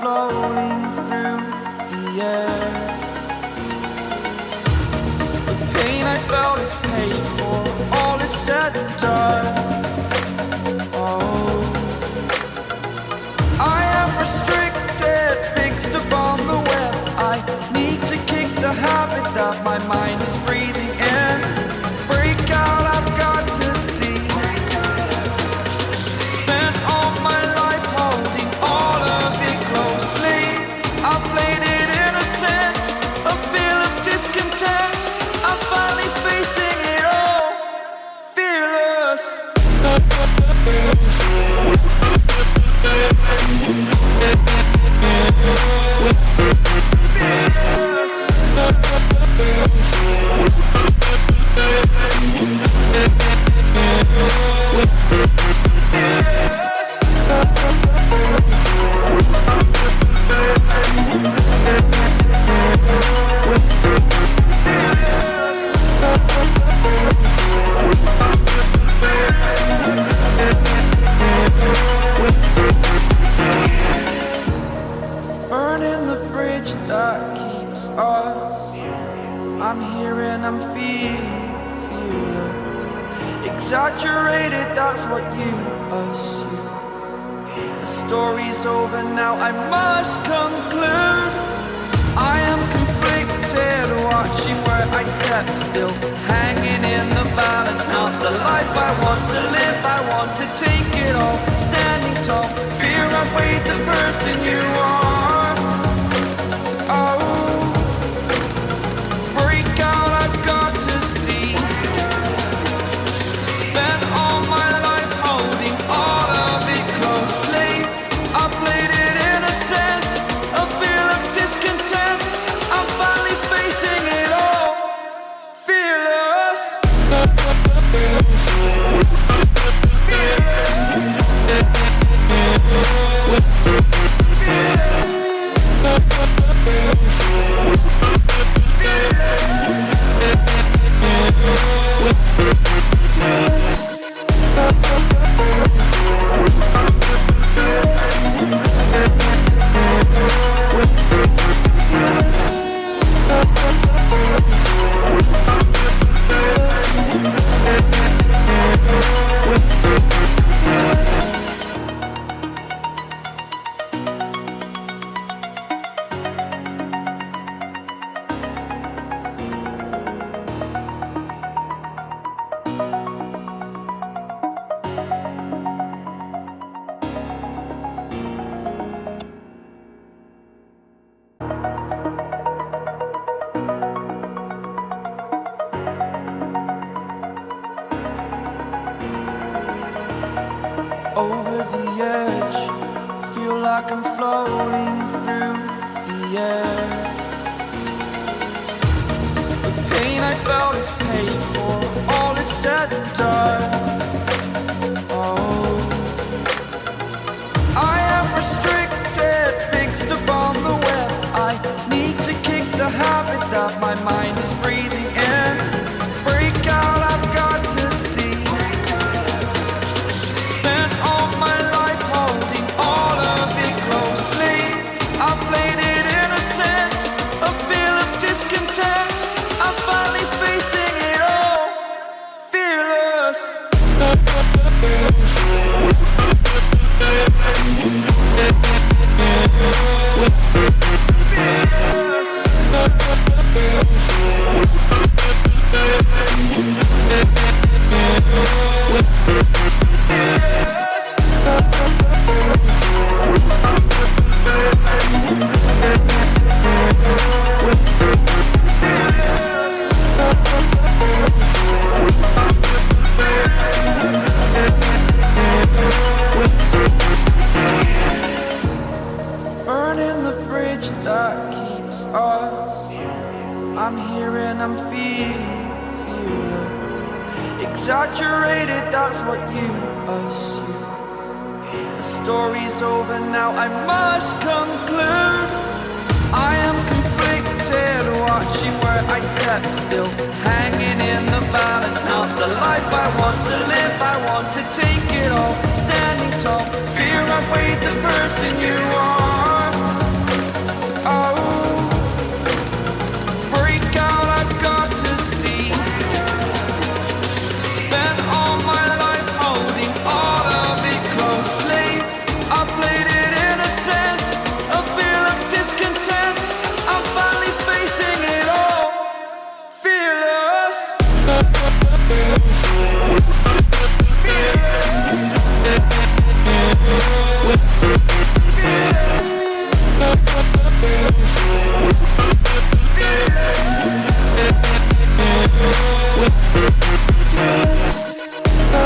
floating through the air. The pain I felt is paid for, all is said and done. Oh, I am restricted, fixed upon the web. I need to kick the habit that my mind is breathing in. Break out, I've got to see. Spent all my life holding all of it closely. I played it innocent, a feel of discontent. I'm finally facing it all, fearless. Burning the bridge that keeps us. I'm here and I'm feeling fearless. Exaggerated, that's what you assume. The story's over now, I must conclude. I am conflicted, watching where I step still, hanging in the balance. Not the life I want to live, I want to take it all. Standing tall, fear outweighed the person you are. Oh, break out, I've got to see. Spent all my life holding all of it closely. I played it innocent, a feel of discontent. I'm finally facing it all, fearless. Over the edge, feel like I'm floating through the air. The pain I felt is paid for, all is said and done. Oh, I am restricted, fixed upon the web. I need to kick the habit that my mind is breathing in. Break out, I've got to see. Spent all my life holding all of it closely. I played it innocent, a feel of discontent. I'm finally facing it all, fearless. Burning the bridge that keeps us. I'm here and I'm feeling fearless. Exaggerated, that's what you assume. The story's over now, I must conclude. I am conflicted, watching where I step still, hanging in the balance. Not the life I want to live, I want to take it all. Standing tall, fear outweighed the person you are.